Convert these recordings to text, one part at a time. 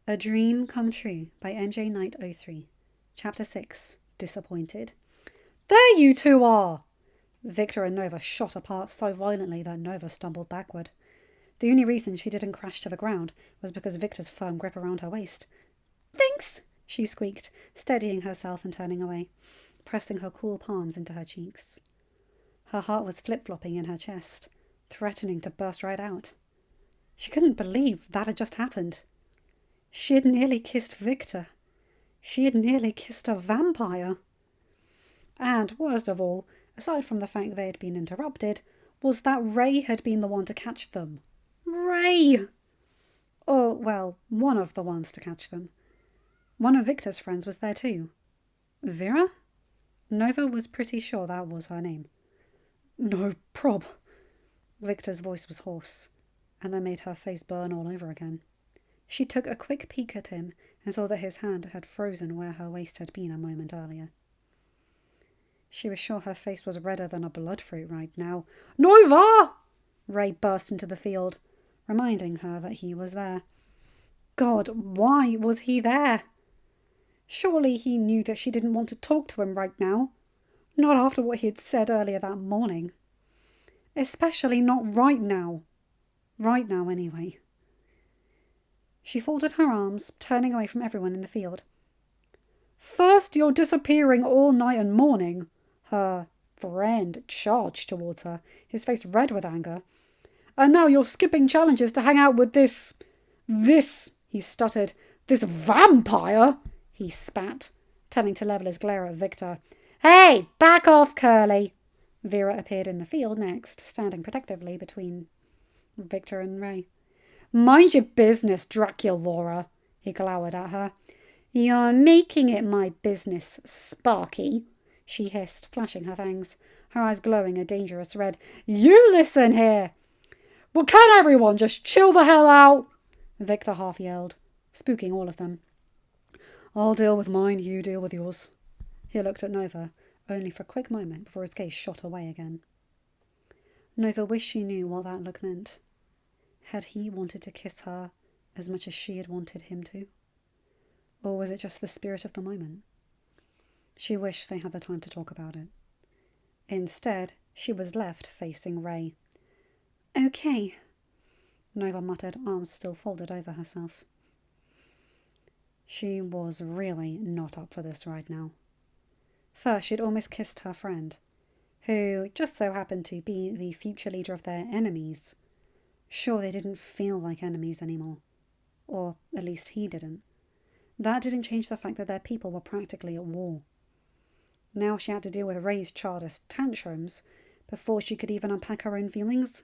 A Dream Come True by MJNight03. Chapter 6. Disappointed. There you two are! Victor and Nova shot apart so violently that Nova stumbled backward. The only reason she didn't crash to the ground was because Victor's firm grip around her waist. Thanks, she squeaked, steadying herself and turning away, pressing her cool palms into her cheeks. Her heart was flip-flopping in her chest, threatening to burst right out. She couldn't believe that had just happened. She had nearly kissed Victor. She had nearly kissed a vampire. And, worst of all, aside from the fact they had been interrupted, was that Ray had been the one to catch them. Ray! Or, well, one of the ones to catch them. One of Victor's friends was there too. Vera? Nova was pretty sure that was her name. No prob. Victor's voice was hoarse, and that made her face burn all over again. She took a quick peek at him and saw that his hand had frozen where her waist had been a moment earlier. She was sure her face was redder than a bloodfruit right now. Nova! Ray burst into the field, reminding her that he was there. God, why was he there? Surely he knew that she didn't want to talk to him right now. Not after what he had said earlier that morning. Especially not right now. Right now, anyway. She folded her arms, turning away from everyone in the field. First you're disappearing all night and morning. Her friend charged towards her, his face red with anger. And now you're skipping challenges to hang out with this, he stuttered, this vampire, he spat, turning to level his glare at Victor. Hey, back off, Curly. Vera appeared in the field next, standing protectively between Victor and Ray. Mind your business, Draculaura, he glowered at her. You're making it my business, Sparky, she hissed, flashing her fangs, her eyes glowing a dangerous red. You listen here! Well, can everyone just chill the hell out? Victor half yelled, spooking all of them. I'll deal with mine, you deal with yours. He looked at Nova, only for a quick moment before his gaze shot away again. Nova wished she knew what that look meant. Had he wanted to kiss her as much as she had wanted him to? Or was it just the spirit of the moment? She wished they had the time to talk about it. Instead, she was left facing Ray. Okay, Nova muttered, arms still folded over herself. She was really not up for this right now. First, she'd almost kissed her friend, who just so happened to be the future leader of their enemies. Sure, they didn't feel like enemies anymore. Or at least he didn't. That didn't change the fact that their people were practically at war. Now she had to deal with Ray's childish tantrums before she could even unpack her own feelings.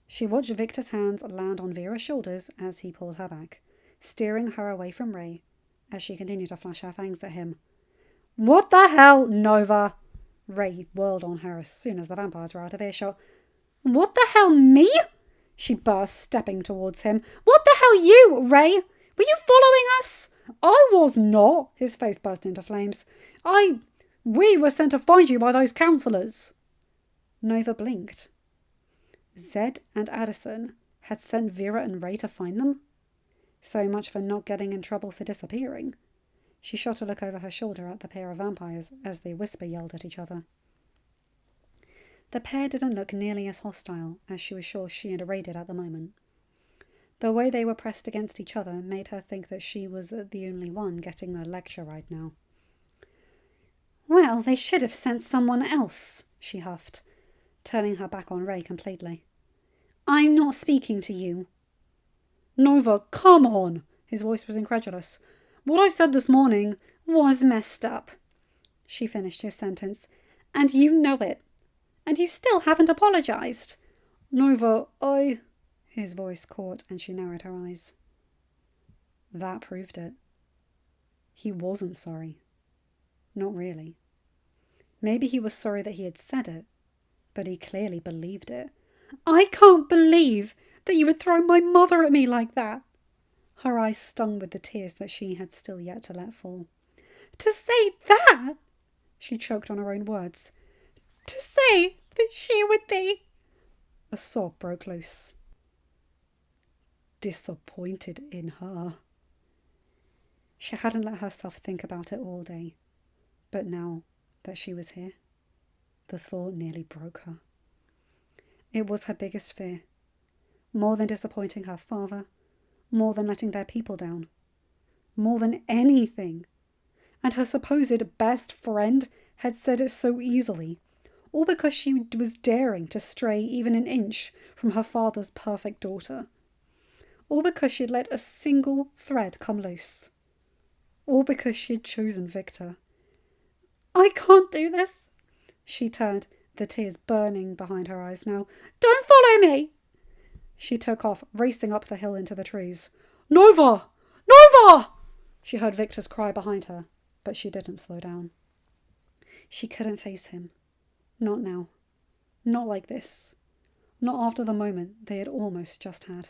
She watched Victor's hands land on Vera's shoulders as he pulled her back, steering her away from Ray as she continued to flash her fangs at him. What the hell, Nova? Ray whirled on her as soon as the vampires were out of earshot. What the hell, me? She burst, stepping towards him. What the hell, you, Ray? Were you following us? I was not. His face burst into flames. We were sent to find you by those counsellors. Nova blinked. Zed and Addison had sent Vera and Ray to find them? So much for not getting in trouble for disappearing. She shot a look over her shoulder at the pair of vampires as they whisper-yelled at each other. The pair didn't look nearly as hostile as she was sure she and Ray did at the moment. The way they were pressed against each other made her think that she was the only one getting the lecture right now. Well, they should have sent someone else, she huffed, turning her back on Ray completely. I'm not speaking to you. Nova, come on! His voice was incredulous. What I said this morning was messed up. She finished his sentence. And you know it. And you still haven't apologised. Nova, His voice caught and she narrowed her eyes. That proved it. He wasn't sorry. Not really. Maybe he was sorry that he had said it, but he clearly believed it. I can't believe that you would throw my mother at me like that. Her eyes stung with the tears that she had still yet to let fall. To say that? She choked on her own words. To say that she would be... A sob broke loose. disappointed in her. She hadn't let herself think about it all day, but now that she was here, the thought nearly broke her. It was her biggest fear, more than disappointing her father, more than letting their people down, more than anything. And her supposed best friend had said it so easily, all because she was daring to stray even an inch from her father's perfect daughter. All because she had let a single thread come loose. All because she had chosen Victor. "I can't do this," she turned, the tears burning behind her eyes now. "Don't follow me!" She took off, racing up the hill into the trees. "Nova! Nova!" She heard Victor's cry behind her, but she didn't slow down. She couldn't face him. Not now. Not like this. Not after the moment they had almost just had.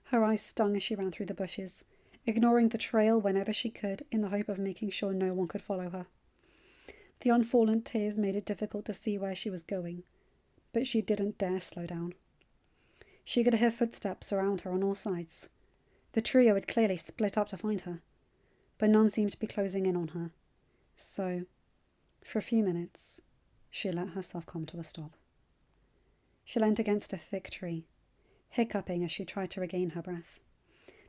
Her eyes stung as she ran through the bushes, ignoring the trail whenever she could in the hope of making sure no one could follow her. The unfallen tears made it difficult to see where she was going, but she didn't dare slow down. She could hear footsteps around her on all sides. The trio had clearly split up to find her, but none seemed to be closing in on her. So, for a few minutes, she let herself come to a stop. She leant against a thick tree, hiccuping as she tried to regain her breath,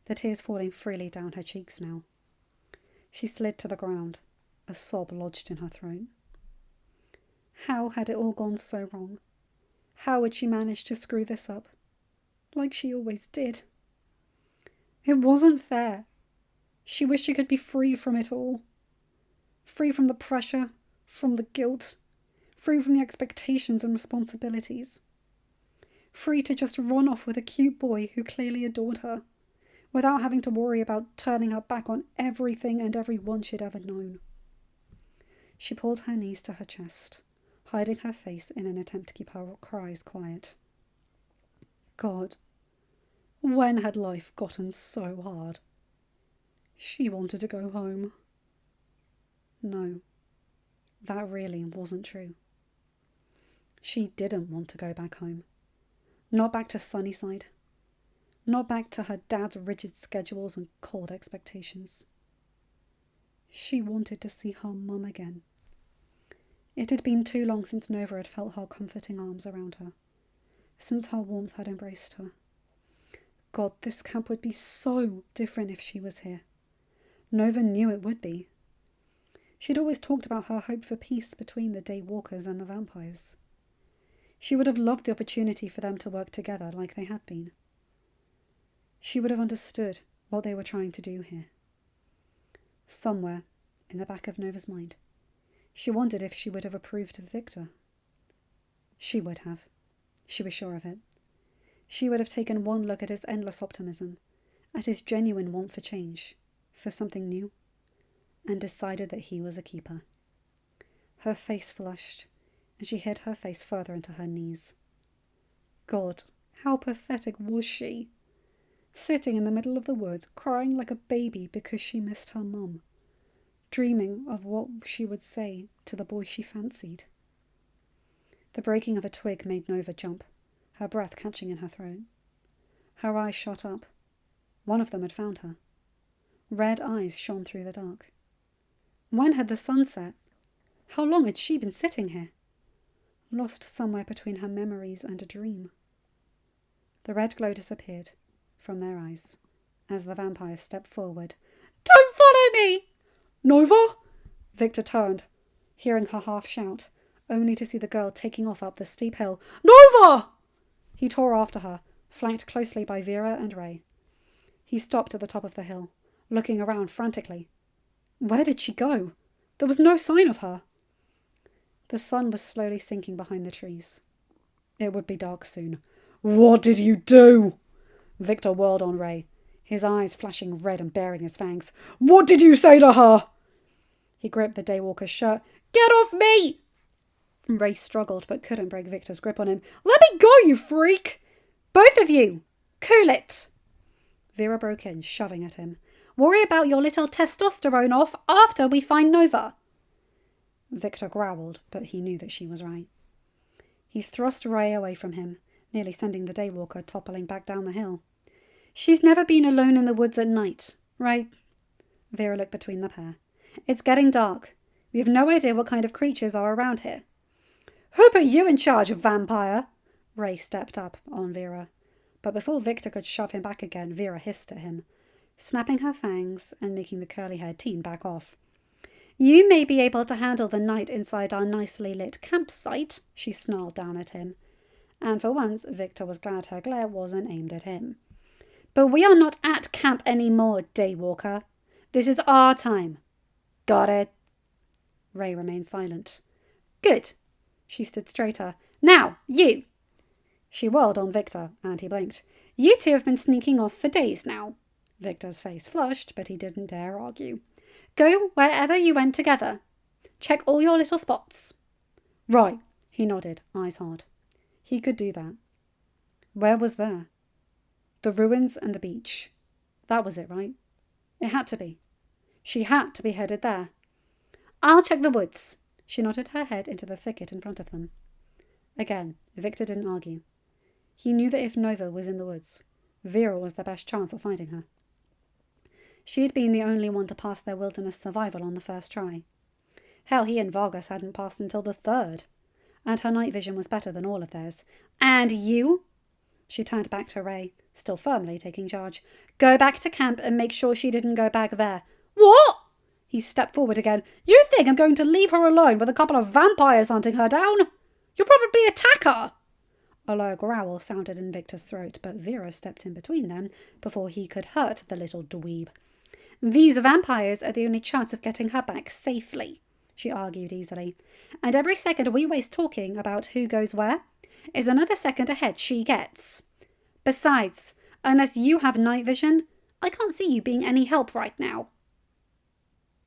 the tears falling freely down her cheeks now. She slid to the ground, a sob lodged in her throat. How had it all gone so wrong? How had she managed to screw this up? Like she always did. It wasn't fair. She wished she could be free from it all. Free from the pressure, from the guilt, free from the expectations and responsibilities. Free to just run off with a cute boy who clearly adored her, without having to worry about turning her back on everything and everyone she'd ever known. She pulled her knees to her chest, hiding her face in an attempt to keep her cries quiet. God, when had life gotten so hard? She wanted to go home. No, that really wasn't true. She didn't want to go back home. Not back to Sunnyside. Not back to her dad's rigid schedules and cold expectations. She wanted to see her mum again. It had been too long since Nova had felt her comforting arms around her, since her warmth had embraced her. God, this camp would be so different if she was here. Nova knew it would be. She'd always talked about her hope for peace between the Daywalkers and the vampires. She would have loved the opportunity for them to work together like they had been. She would have understood what they were trying to do here. Somewhere, in the back of Nova's mind, she wondered if she would have approved of Victor. She would have. She was sure of it. She would have taken one look at his endless optimism, at his genuine want for change, for something new, and decided that he was a keeper. Her face flushed, and she hid her face further into her knees. God, how pathetic was she? Sitting in the middle of the woods, crying like a baby because she missed her mum, dreaming of what she would say to the boy she fancied. The breaking of a twig made Nova jump, her breath catching in her throat. Her eyes shot up. One of them had found her. Red eyes shone through the dark. When had the sun set? How long had she been sitting here? Lost somewhere between her memories and a dream. The red glow disappeared from their eyes as the vampires stepped forward. "Don't follow me!" "Nova!" Victor turned, hearing her half shout, only to see the girl taking off up the steep hill. "Nova!" He tore after her, flanked closely by Vera and Ray. He stopped at the top of the hill, looking around frantically. Where did she go? There was no sign of her. The sun was slowly sinking behind the trees. It would be dark soon. "What did you do?" Victor whirled on Ray, his eyes flashing red and baring his fangs. "What did you say to her?" He gripped the Daywalker's shirt. "Get off me!" Ray struggled but couldn't break Victor's grip on him. "Let me go, you freak! Both of you! Cool it!" Vera broke in, shoving at him. "Worry about your little testosterone off after we find Nova." Victor growled, but he knew that she was right. He thrust Ray away from him, nearly sending the Daywalker toppling back down the hill. She's never been alone in the woods at night, right? Vera looked between the pair. It's getting dark. We have no idea what kind of creatures are around here. Who put you in charge, vampire? Ray stepped up on Vera. But before Victor could shove him back again, Vera hissed at him, snapping her fangs and making the curly-haired teen back off. You may be able to handle the night inside our nicely lit campsite, she snarled down at him. And for once, Victor was glad her glare wasn't aimed at him. But we are not at camp anymore, Daywalker. This is our time. Got it? Ray remained silent. Good. She stood straighter. Now, you! She whirled on Victor, and he blinked. You two have been sneaking off for days now. Victor's face flushed, but he didn't dare argue. Go wherever you went together. Check all your little spots. Right, he nodded, eyes hard. He could do that. Where was there? The ruins and the beach. That was it, right? It had to be. She had to be headed there. I'll check the woods. She nodded her head into the thicket in front of them. Again, Victor didn't argue. He knew that if Nova was in the woods, Vera was the best chance of finding her. She had been the only one to pass their wilderness survival on the first try. Hell, he and Vargas hadn't passed until the third, and her night vision was better than all of theirs. And you? She turned back to Ray, still firmly taking charge. Go back to camp and make sure she didn't go back there. What? He stepped forward again. You think I'm going to leave her alone with a couple of vampires hunting her down? You'll probably attack her. A low growl sounded in Victor's throat, but Vera stepped in between them before he could hurt the little dweeb. These vampires are the only chance of getting her back safely, she argued easily. And every second we waste talking about who goes where is another second ahead she gets. Besides, unless you have night vision, I can't see you being any help right now.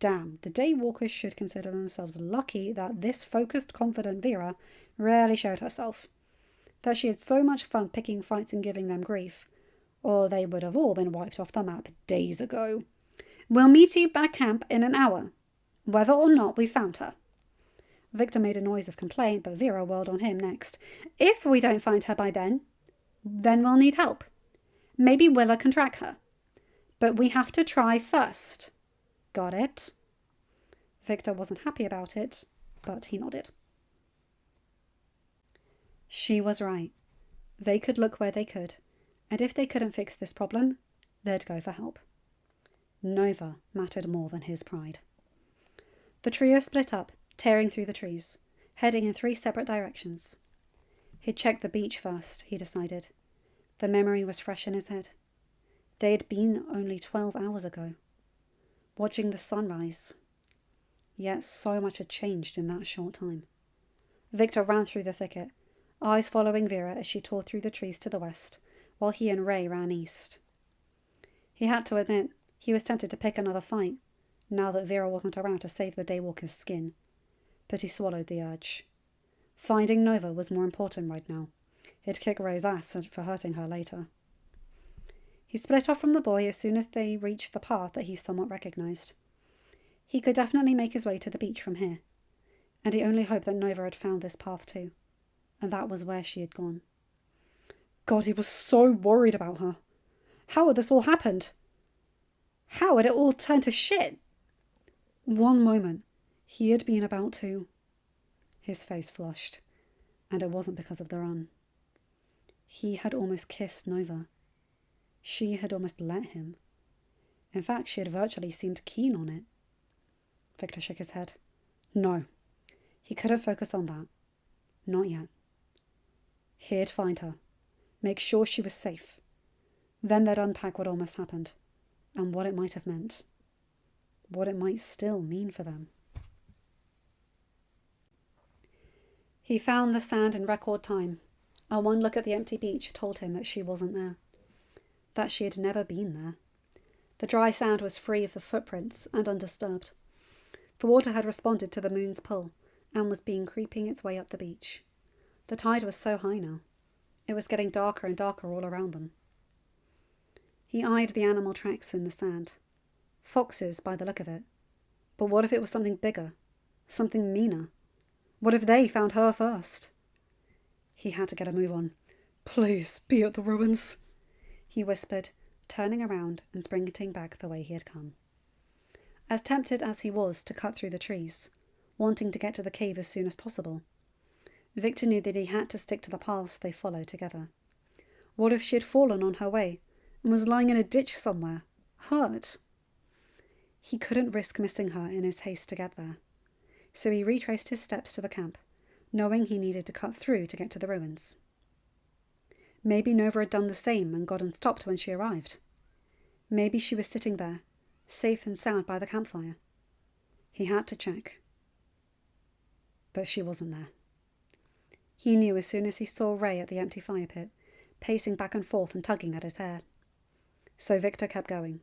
Damn, the Daywalkers should consider themselves lucky that this focused, confident Vera rarely showed herself. That she had so much fun picking fights and giving them grief, or they would have all been wiped off the map days ago. We'll meet you at camp in an hour, whether or not we found her. Victor made a noise of complaint, but Vera whirled on him next. If we don't find her by then we'll need help. Maybe Willa can track her. But we have to try first. Got it? Victor wasn't happy about it, but he nodded. She was right. They could look where they could, and if they couldn't fix this problem, they'd go for help. Nova mattered more than his pride. The trio split up, tearing through the trees, heading in 3 separate directions. He'd check the beach first, he decided. The memory was fresh in his head. They had been only 12 hours ago, watching the sunrise. Yet so much had changed in that short time. Victor ran through the thicket, eyes following Vera as she tore through the trees to the west, while he and Ray ran east. He had to admit, he was tempted to pick another fight, now that Vera wasn't around to save the Daywalker's skin. But he swallowed the urge. Finding Nova was more important right now. He'd kick Ray's ass for hurting her later. He split off from the boy as soon as they reached the path that he somewhat recognized. He could definitely make his way to the beach from here, and he only hoped that Nova had found this path too, and that was where she had gone. God, he was so worried about her. How had this all happened? How had it all turned to shit? One moment, he had been about to... His face flushed, and it wasn't because of the run. He had almost kissed Nova. She had almost let him. In fact, she had virtually seemed keen on it. Victor shook his head. No, he couldn't focus on that. Not yet. He'd find her, make sure she was safe. Then they'd unpack what almost happened, and what it might have meant. What it might still mean for them. He found the sand in record time, and one look at the empty beach told him that she wasn't there. That she had never been there. The dry sand was free of the footprints and undisturbed. The water had responded to the moon's pull, and was creeping its way up the beach. The tide was so high now. It was getting darker and darker all around them. He eyed the animal tracks in the sand. Foxes, by the look of it. But what if it was something bigger? Something meaner? What if they found her first? He had to get a move on. Please, be at the ruins, he whispered, turning around and sprinting back the way he had come. As tempted as he was to cut through the trees, wanting to get to the cave as soon as possible, Victor knew that he had to stick to the paths they followed together. What if she had fallen on her way and was lying in a ditch somewhere, hurt? He couldn't risk missing her in his haste to get there, so he retraced his steps to the camp, knowing he needed to cut through to get to the ruins. Maybe Nova had done the same and gotten stopped when she arrived. Maybe she was sitting there, safe and sound by the campfire. He had to check. But she wasn't there. He knew as soon as he saw Ray at the empty fire pit, pacing back and forth and tugging at his hair. So Victor kept going,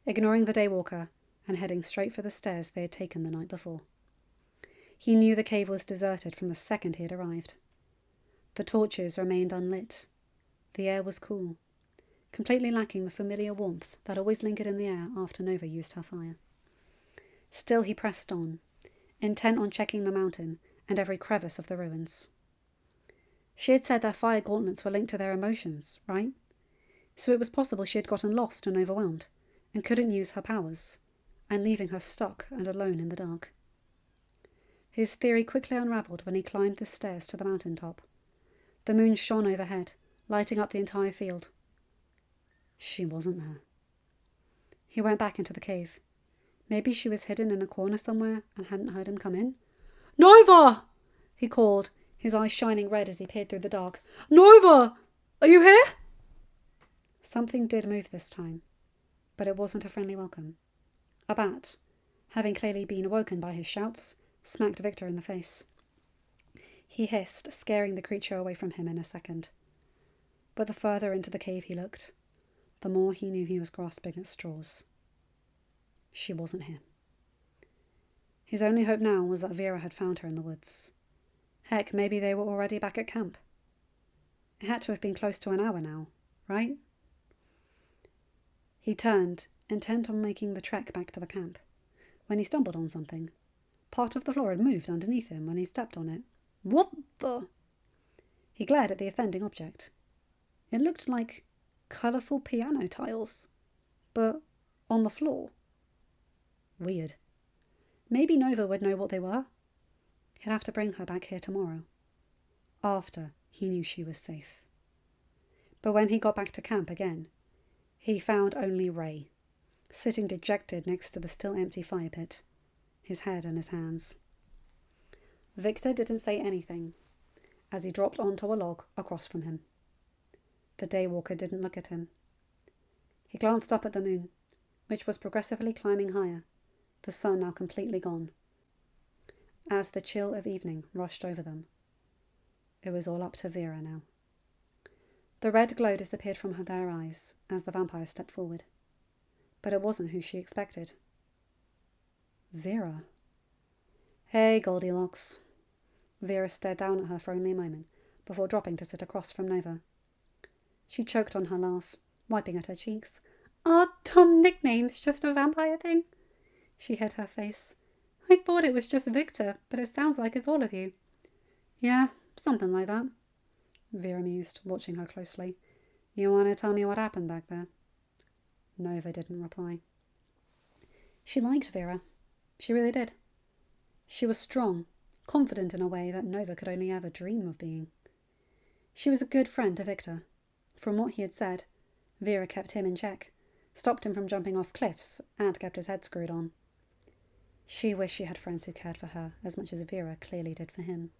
ignoring the daywalker and heading straight for the stairs they had taken the night before. He knew the cave was deserted from the second he had arrived. The torches remained unlit. The air was cool, completely lacking the familiar warmth that always lingered in the air after Nova used her fire. Still he pressed on, intent on checking the mountain and every crevice of the ruins. She had said their fire gauntlets were linked to their emotions, right? So it was possible she had gotten lost and overwhelmed, and couldn't use her powers, and leaving her stuck and alone in the dark. His theory quickly unravelled when he climbed the stairs to the mountain top. The moon shone overhead, lighting up the entire field. She wasn't there. He went back into the cave. Maybe she was hidden in a corner somewhere and hadn't heard him come in. "Nova!" he called, his eyes shining red as he peered through the dark. "Nova! Are you here?" Something did move this time, but it wasn't a friendly welcome. A bat, having clearly been awoken by his shouts, smacked Victor in the face. He hissed, scaring the creature away from him in a second. But the further into the cave he looked, the more he knew he was grasping at straws. She wasn't here. His only hope now was that Vera had found her in the woods. Heck, maybe they were already back at camp. It had to have been close to an hour now, right? He turned, intent on making the trek back to the camp, when he stumbled on something. Part of the floor had moved underneath him when he stepped on it. What the? He glared at the offending object. It looked like colourful piano tiles, but on the floor. Weird. Maybe Nova would know what they were. He'd have to bring her back here tomorrow, after he knew she was safe. But when he got back to camp again, he found only Ray, sitting dejected next to the still empty fire pit, his head in his hands. Victor didn't say anything as he dropped onto a log across from him. The daywalker didn't look at him. He glanced up at the moon, which was progressively climbing higher, the sun now completely gone, as the chill of evening rushed over them. It was all up to Vera now. The red glow disappeared from their eyes as the vampire stepped forward. But it wasn't who she expected. Vera. "Hey, Goldilocks." Vera stared down at her for only a moment, before dropping to sit across from Nova. She choked on her laugh, wiping at her cheeks. "Our dumb nickname's just a vampire thing?" She hid her face. "I thought it was just Victor, but it sounds like it's all of you." "Yeah, something like that," Vera mused, watching her closely. "You want to tell me what happened back there?" Nova didn't reply. She liked Vera. She really did. She was strong, confident in a way that Nova could only ever dream of being. She was a good friend to Victor. From what he had said, Vera kept him in check, stopped him from jumping off cliffs, and kept his head screwed on. She wished she had friends who cared for her as much as Vera clearly did for him.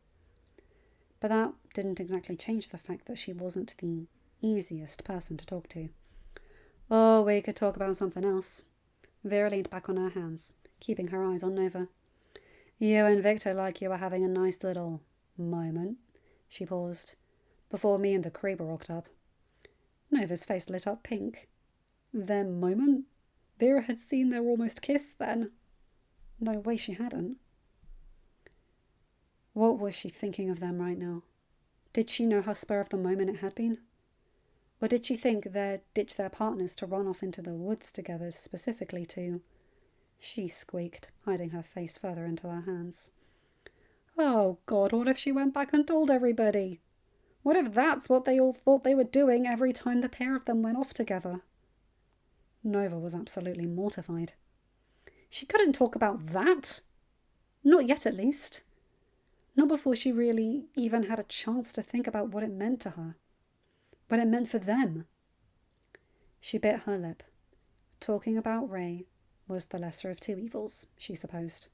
But that didn't exactly change the fact that she wasn't the easiest person to talk to. "Oh, we could talk about something else." Vera leaned back on her hands, keeping her eyes on Nova. "You and Victor like you were having a nice little moment." She paused, before me and the Creeper rocked up. Nova's face lit up pink. Their moment? Vera had seen their almost kiss then. No way she hadn't. What was she thinking of them right now? Did she know how spur of the moment it had been? Or did she think they'd ditch their partners to run off into the woods together specifically to... She squeaked, hiding her face further into her hands. Oh God, what if she went back and told everybody? What if that's what they all thought they were doing every time the pair of them went off together? Nova was absolutely mortified. She couldn't talk about that. Not yet, at least. Not before she really even had a chance to think about what it meant to her. What it meant for them. She bit her lip. Talking about Ray was the lesser of two evils, she supposed.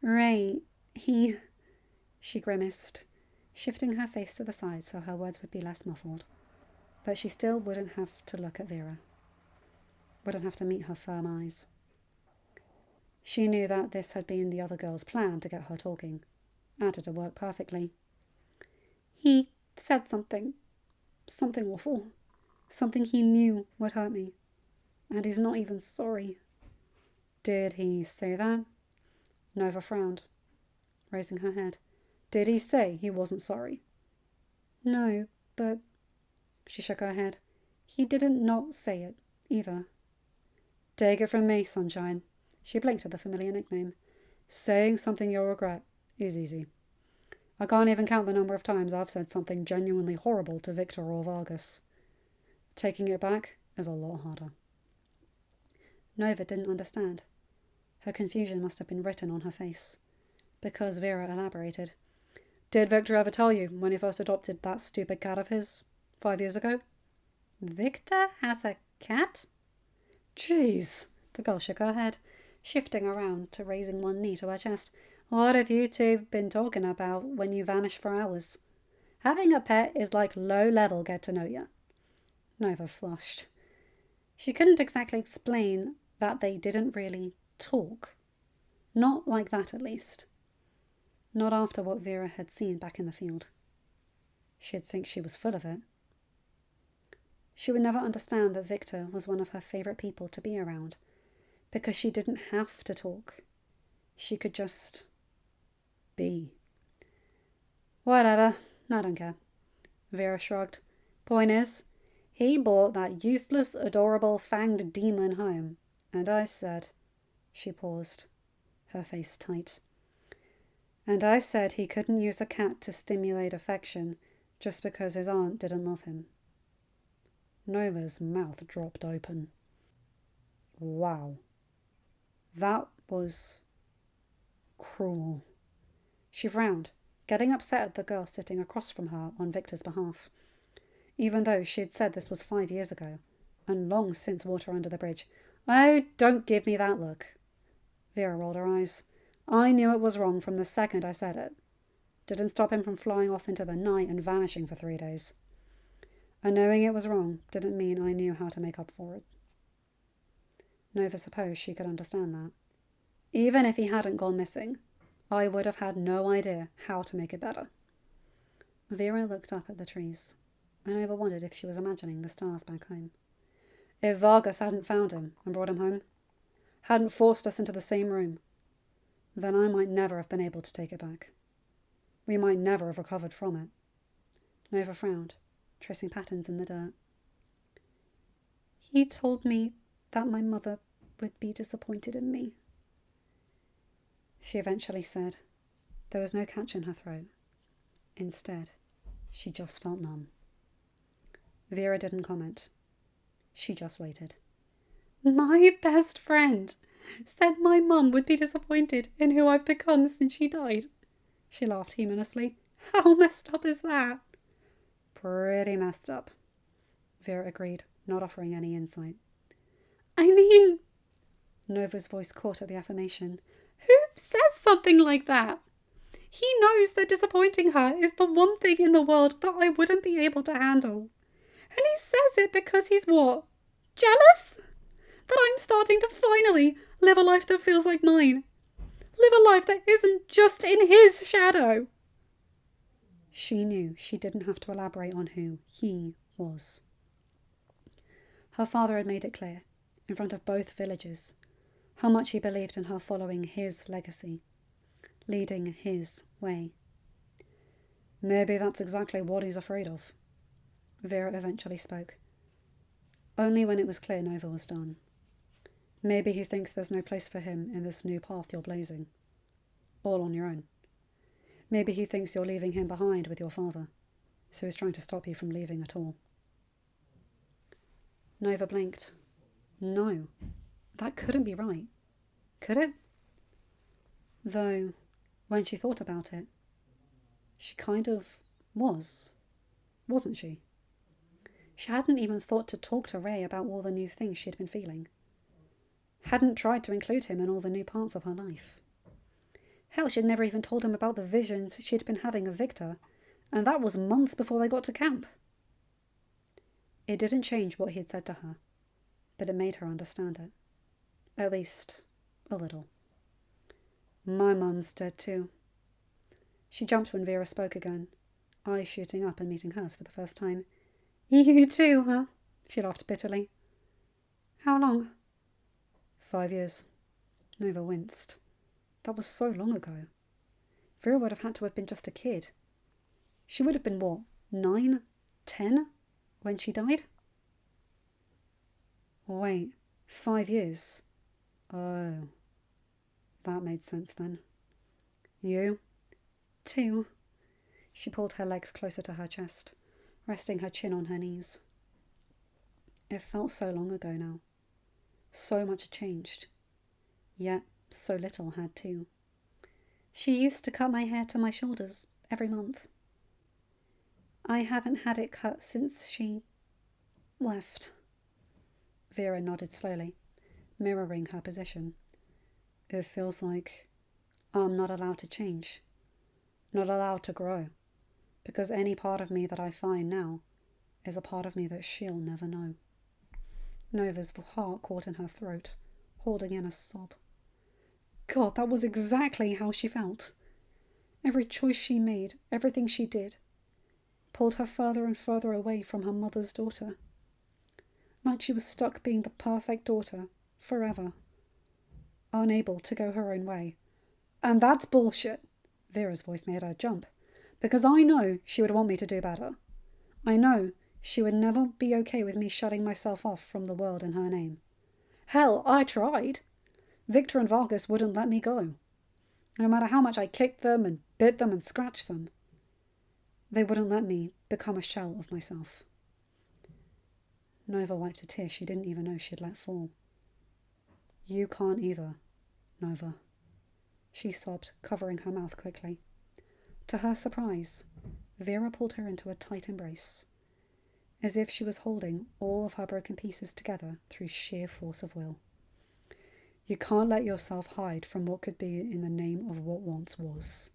Ray, she grimaced, shifting her face to the side so her words would be less muffled. But she still wouldn't have to look at Vera. Wouldn't have to meet her firm eyes. She knew that this had been the other girl's plan to get her talking, and it had worked perfectly. He said something awful, something he knew would hurt me, and he's not even sorry. Did he say that? Nova frowned, raising her head. Did he say he wasn't sorry? No, but... She shook her head. He didn't not say it, either. Take it from me, Sunshine. She blinked at the familiar nickname. Saying something you'll regret is easy. I can't even count the number of times I've said something genuinely horrible to Victor or Vargas. Taking it back is a lot harder. Nova didn't understand. Her confusion must have been written on her face, because Vera elaborated. Did Victor ever tell you when he first adopted that stupid cat of his 5 years ago? Victor has a cat? Jeez, the girl shook her head, shifting around to raising one knee to her chest. What have you two been talking about when you vanish for hours? Having a pet is like low-level get-to-know-ya. Nova flushed. She couldn't exactly explain that they didn't really talk. Not like that, at least. Not after what Vera had seen back in the field. She'd think she was full of it. She would never understand that Victor was one of her favourite people to be around, because she didn't have to talk. She could just be. Whatever, I don't care. Vera shrugged. Point is, he brought that useless, adorable, fanged demon home, and I said... She paused, her face tight. And I said he couldn't use a cat to stimulate affection just because his aunt didn't love him. Nova's mouth dropped open. Wow. That was cruel. She frowned, getting upset at the girl sitting across from her on Victor's behalf. Even though she had said this was 5 years ago, and long since water under the bridge. Oh, don't give me that look. Vera rolled her eyes. I knew it was wrong from the second I said it. Didn't stop him from flying off into the night and vanishing for 3 days. And knowing it was wrong didn't mean I knew how to make up for it. Nova supposed she could understand that. Even if he hadn't gone missing, I would have had no idea how to make it better. Vera looked up at the trees, and Nova wondered if she was imagining the stars back home. If Vargas hadn't found him and brought him home, hadn't forced us into the same room, then I might never have been able to take it back. We might never have recovered from it. Nova frowned, tracing patterns in the dirt. He told me that my mother would be disappointed in me. She eventually said. There was no catch in her throat. Instead, she just felt numb. Vera didn't comment. She just waited. My best friend said my mum would be disappointed in who I've become since she died. She laughed humorously. How messed up is that? Pretty messed up, Vera agreed, not offering any insight. I mean... Nova's voice caught at the affirmation. Who says something like that? He knows that disappointing her is the one thing in the world that I wouldn't be able to handle. And he says it because he's what? Jealous? That I'm starting to finally live a life that feels like mine. Live a life that isn't just in his shadow. She knew she didn't have to elaborate on who he was. Her father had made it clear, in front of both villages, how much he believed in her following his legacy, leading his way. Maybe that's exactly what he's afraid of. Vera eventually spoke. Only when it was clear Nova was done. Maybe he thinks there's no place for him in this new path you're blazing. All on your own. Maybe he thinks you're leaving him behind with your father, so he's trying to stop you from leaving at all. Nova blinked, No, that couldn't be right. Could it? Though, when she thought about it, she kind of was, wasn't she? She hadn't even thought to talk to Ray about all the new things she'd been feeling. Hadn't tried to include him in all the new parts of her life. Hell, she'd never even told him about the visions she'd been having of Victor, and that was months before they got to camp. It didn't change what he'd said to her, but it made her understand it. At least, a little. My mum's dead too. She jumped when Vera spoke again, eyes shooting up and meeting hers for the first time. You too, huh? She laughed bitterly. How long? 5 years. Nova winced. That was so long ago. Vera would have had to have been just a kid. She would have been what, 9, 10 when she died? Wait, 5 years? Oh, that made sense then. You? 2. She pulled her legs closer to her chest, resting her chin on her knees. It felt so long ago now. So much had changed. Yet so little had too. She used to cut my hair to my shoulders every month. I haven't had it cut since she left. Vera nodded slowly, mirroring her position. It feels like I'm not allowed to change, not allowed to grow, because any part of me that I find now is a part of me that she'll never know. Nova's heart caught in her throat, holding in a sob. God, that was exactly how she felt. Every choice she made, everything she did, pulled her further and further away from her mother's daughter. Like she was stuck being the perfect daughter, forever. Unable to go her own way. And that's bullshit. Vera's voice made her jump. Because I know she would want me to do better. I know she would never be okay with me shutting myself off from the world in her name. Hell, I tried. Victor and Vargas wouldn't let me go. No matter how much I kicked them and bit them and scratched them. They wouldn't let me become a shell of myself. Nova wiped a tear she didn't even know she'd let fall. You can't either, Nova. She sobbed, covering her mouth quickly. To her surprise, Vera pulled her into a tight embrace, as if she was holding all of her broken pieces together through sheer force of will. You can't let yourself hide from what could be in the name of what once was.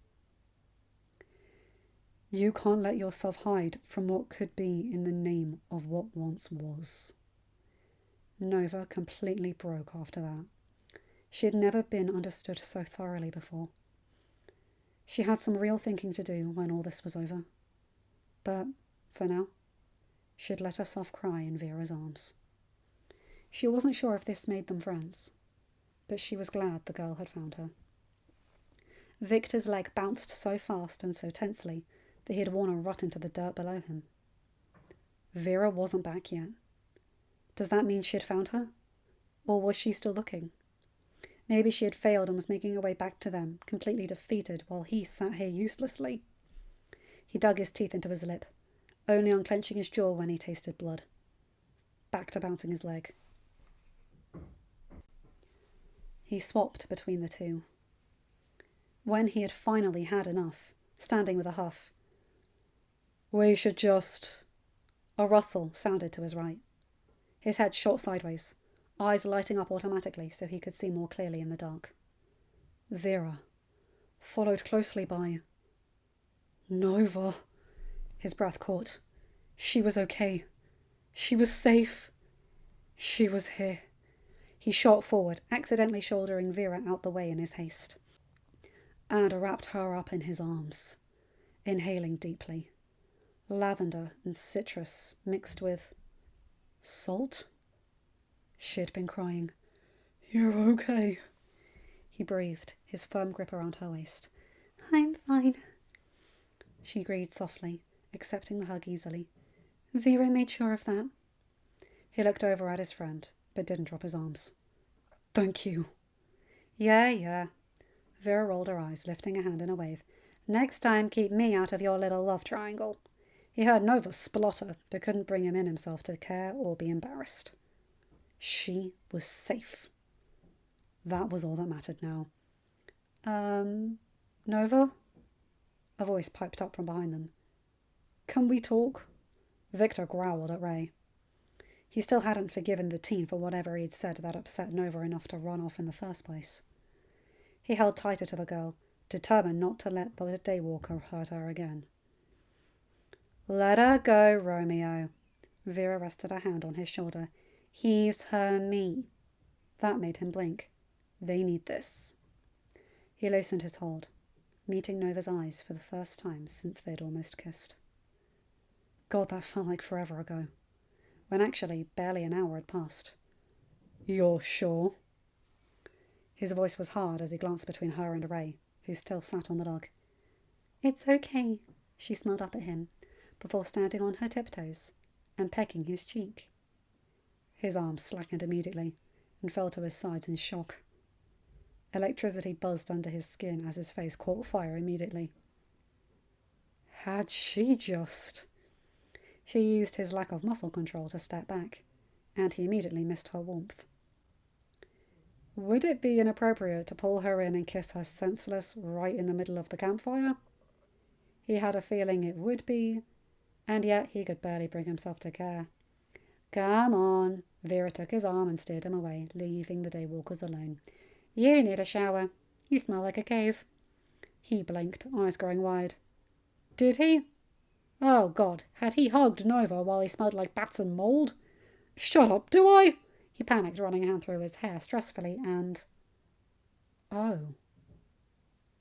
You can't let yourself hide from what could be in the name of what once was. Nova completely broke after that. She had never been understood so thoroughly before. She had some real thinking to do when all this was over. But, for now, she'd let herself cry in Vera's arms. She wasn't sure if this made them friends, but she was glad the girl had found her. Victor's leg bounced so fast and so tensely that he had worn a rut into the dirt below him. Vera wasn't back yet. Does that mean she had found her? Or was she still looking? Maybe she had failed and was making her way back to them, completely defeated, while he sat here uselessly. He dug his teeth into his lip, only unclenching his jaw when he tasted blood. Back to bouncing his leg. He swapped between the two. When he had finally had enough, standing with a huff, "We should just..." A rustle sounded to his right. His head shot sideways, eyes lighting up automatically so he could see more clearly in the dark. Vera, followed closely by Nova. His breath caught. She was okay. She was safe. She was here. He shot forward, accidentally shouldering Vera out the way in his haste, and wrapped her up in his arms, inhaling deeply. Lavender and citrus mixed with salt? She'd been crying. "You're okay," he breathed, his firm grip around her waist. "I'm fine," she agreed softly, accepting the hug easily. "Vera made sure of that." He looked over at his friend, but didn't drop his arms. "Thank you." Yeah. Vera rolled her eyes, lifting a hand in a wave. "Next time, keep me out of your little love triangle." He heard Nova splutter, but couldn't bring him in himself to care or be embarrassed. She was safe. That was all that mattered now. Nova? A voice piped up from behind them. Can we talk? Victor growled at Ray. He still hadn't forgiven the teen for whatever he'd said that upset Nova enough to run off in the first place. He held tighter to the girl, determined not to let the daywalker hurt her again. Let her go, Romeo. Vera rested her hand on his shoulder. He's her me. That made him blink. They need this. He loosened his hold, meeting Nova's eyes for the first time since they'd almost kissed. God, that felt like forever ago, when actually barely an hour had passed. You're sure? His voice was hard as he glanced between her and Ray, who still sat on the log. It's okay, she smiled up at him, before standing on her tiptoes and pecking his cheek. His arm slackened immediately and fell to his sides in shock. Electricity buzzed under his skin as his face caught fire immediately. Had she just... She used his lack of muscle control to step back, and he immediately missed her warmth. Would it be inappropriate to pull her in and kiss her senseless right in the middle of the campfire? He had a feeling it would be, and yet he could barely bring himself to care. Come on. Vera took his arm and steered him away, leaving the daywalkers alone. You need a shower. You smell like a cave. He blinked, eyes growing wide. Did he? Oh, God, had he hugged Nova while he smelled like bats and mould? Shut up, do I? He panicked, running a hand through his hair stressfully, and... Oh.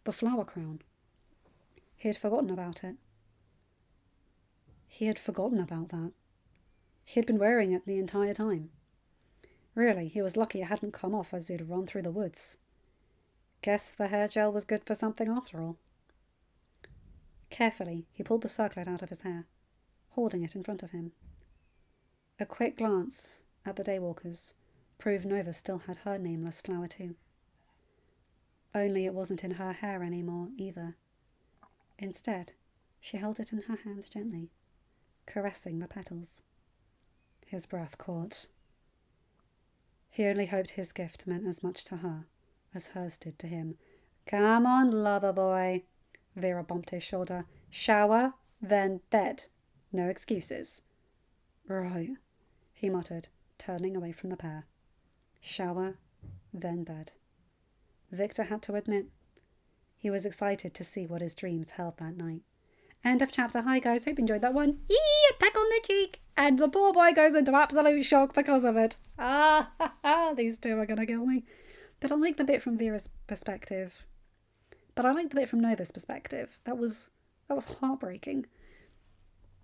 The flower crown. He had forgotten about it. He had forgotten about that. He had been wearing it the entire time. Really, he was lucky it hadn't come off as he'd run through the woods. Guess the hair gel was good for something after all. Carefully, he pulled the circlet out of his hair, holding it in front of him. A quick glance at the daywalkers proved Nova still had her nameless flower too. Only it wasn't in her hair anymore either. Instead, she held it in her hands gently, caressing the petals. His breath caught. He only hoped his gift meant as much to her as hers did to him. Come on, lover boy. Vera bumped his shoulder. Shower, then bed. No excuses. Right, he muttered, turning away from the pair. Shower, then bed. Victor had to admit, he was excited to see what his dreams held that night. End of chapter. Hi guys, hope you enjoyed that one. Eee, peck on the cheek. And the poor boy goes into absolute shock because of it. These two are going to kill me. But I like the bit from Vera's perspective. But I like the bit from Nova's perspective. That was heartbreaking.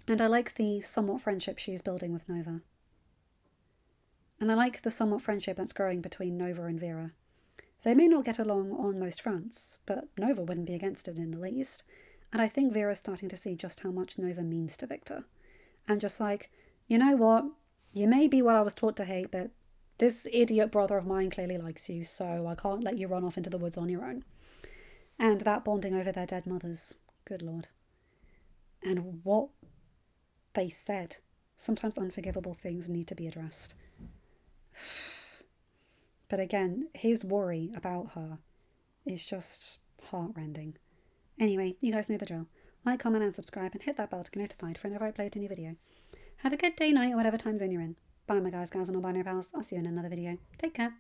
And I like the somewhat friendship she's building with Nova. And I like the somewhat friendship that's growing between Nova and Vera. They may not get along on most fronts, but Nova wouldn't be against it in the least. And I think Vera's starting to see just how much Nova means to Victor. And just like, you know what? You may be what I was taught to hate, but this idiot brother of mine clearly likes you, so I can't let you run off into the woods on your own. And that bonding over their dead mothers. Good Lord. And what they said. Sometimes unforgivable things need to be addressed. But again, his worry about her is just heartrending. Anyway, you guys know the drill. Like, comment and subscribe and hit that bell to get notified for whenever I upload a new video. Have a good day, night, or whatever time zone you're in. Bye my guys, gals and all binary pals. I'll see you in another video. Take care.